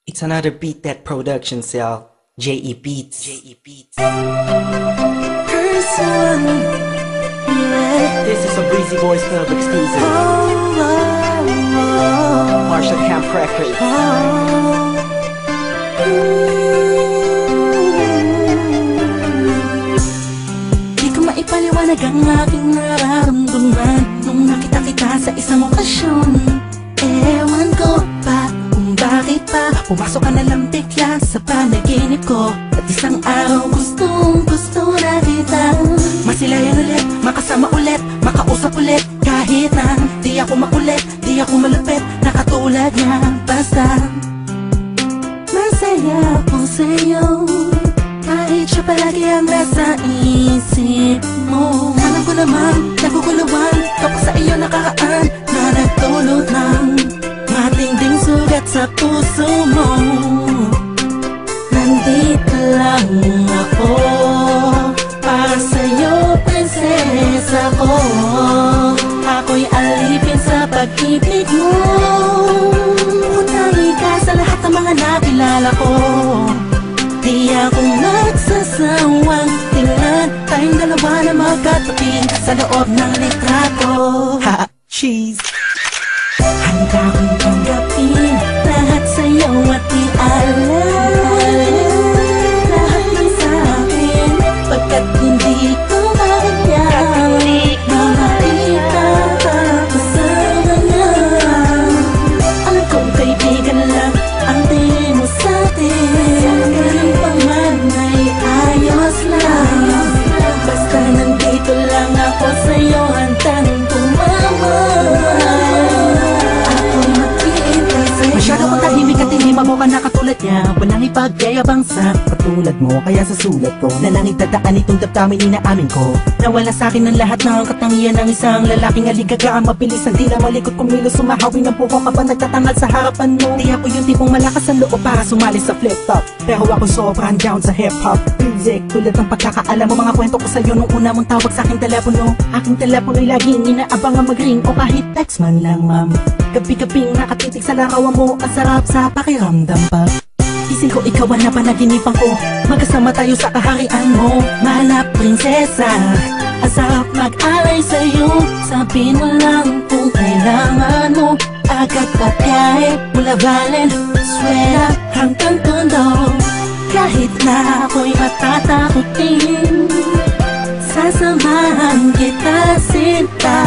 It's another Beat That production cell. J.E. Beats. J.E. Beats. Person, yeah. This is a Breezy Boys Club exclusive. Marshall Camp Records. Di ko maipaliwanag ang aking nararamdaman nung nakita kita sa isang okasyon. Ewan ko pa kung bakit pa pumasok ka na lang bigla sa panaginip ko. At isang araw gusto na kita masilayan ulit, makasama ulit, makausap ulit. Kahit na di ako makulit, di ako malupit, nakatulad niya. Basta masaya ako sa'yo, kahit siya palagi ang nasa isip mo. Alam ko naman, naguguluhan kapag sa iyo nakaraan na nagdulot ng matinding sugat sa puso mo. Nandito lang ako para sa'yo, prinsesa ko. Ako'y alipin sa pag-ibig mo. Putay ka sa lahat ng mga nakilala ko. Di ako nagsasawang tingnan tayong dalawa na magkatabi sa loob ng litrato. Ha! Cheese! Handa kong tanggapin lahat sa'yo at ialam lahat ng sa'kin, pagkat hindi ko kaya mga ikakasama na. Alam kong kaibigan lang ang tingin mo sa'tin, ganun pa man ay ayos lang. Basta nandito lang ako sa'yo, handang tumawag. Masyado ko tahimik at hindi mabuka na katulad niya. Walang ipagyayabang sa katulad mo, kaya sa sulat ko na lang itadaan itong damdamin inaamin ko. Nawala sa akin ang lahat ng katangian ng isang lalaking aligagaan, mabilis ang tila malikot kumilos, sumahawi ng puko kapag nagtatangal sa harapan mo. Di ako yung tipong malakas ang loob para sumali sa flip-top, pero ako sobrang down sa hip-hop music. Tulad ng pagkakaalam mo, mga kwento ko sa'yo nung una mong tawag sa aking telepono. Aking telepono'y laging inaabangan mag-ring o kahit text man lang, ma'am. Gabi-gabing nakatitig sa larawan mo, ang sarap sa pakiramdam pa. Isip ko ikaw ang napanaginipan ko, magkasama tayo sa kaharian mo. Mahal na prinsesa, ang sarap mag-alay sa'yo. Sabihin mo lang kung kailangan mo, agad patyahe mula Valenzuela hanggang Tondo. Kahit na ako'y matatakutin, sasamahan kita sinta.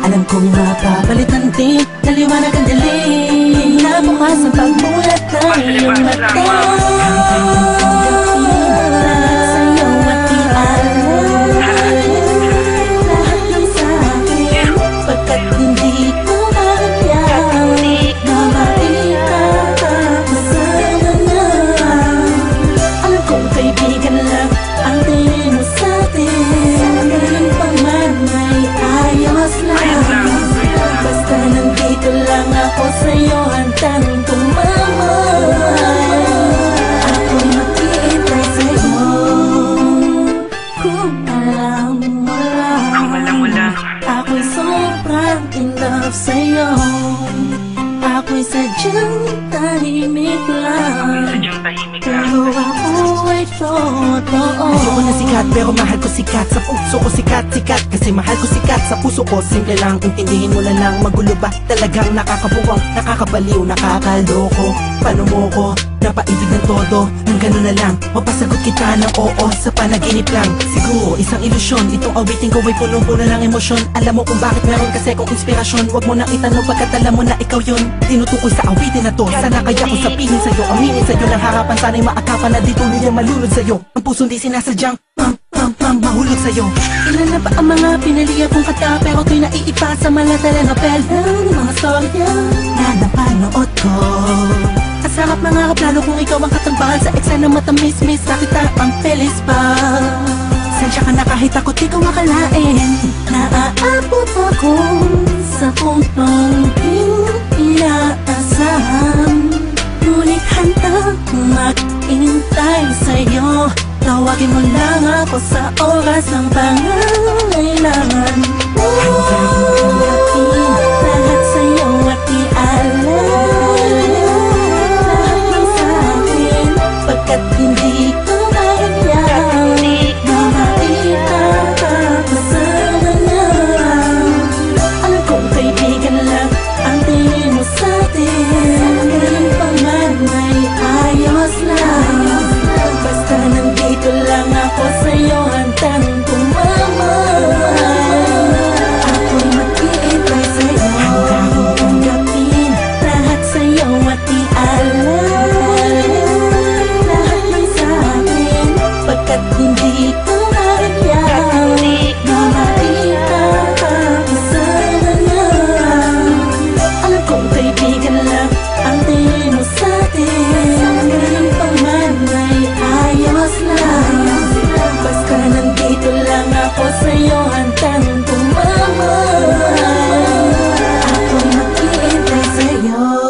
Alam kong mapapalitan din, naliwanag ang dilim, nabukas ang pagmulat ng iyong mata. Sa'yo at ialam lahat ng sa'kin, pagkat hindi ko kaya na maikakasama na. Alam kong kaibigan lang ang tingin mo sa'tin, ganun pa man ay ayos lang. Basta nandito lang ako sa'yo, handang tumawag. Ako'y maghihintay sa'yo. Kung alam mo lang, ako'y sobrang in love sa'yo. Ako'y sadyang tahimik lang, pero ako ay totoo. Hindi ko na sikat pero mahal ko sikat, sa puso ko sikat. Kasi mahal ko sikat sa puso ko. Simple lang, intindihin mo na lang. Magulo ba? Talagang nakakabuwang, nakakabaliw, nakakaloko. Paano mo ko napaibig ng todo? Nang gano'n na lang, mapasagot kita ng oo sa panaginip lang. Siguro isang ilusyon, itong awitin ko ay punong-puno ng emosyon. Alam mo kung bakit meron kasi kong inspirasyon. Huwag mo nang itanong pagkat alam mo na ikaw yun. Tinutukoy sa awitin na to, sana kaya ko sabihin sa'yo, aminin sa'yo ng harapan. Sana'y maakapan na di tuloy ang malunod sa'yo. Ang puso di sinasadyang mahulog sa'yo. Ilan na ba ang mga pinaliya kong kata, pero ko'y naiipa sa mga telenovela, mga storya na napanood ko. Ang sarap mangarap lalo kung ikaw ang katambahan sa eksena matamis-mis, nakita ang pelis pa. Sensya ka na kahit ako't di ko makalain, naaabot ako sa puntong di inaasahan. Ngunit handang mag-intay sa'yo, tawagin mo lang ako sa oras ng pangangailangan. Handang tanggapin lahat sa'yo at ialam sa'yo.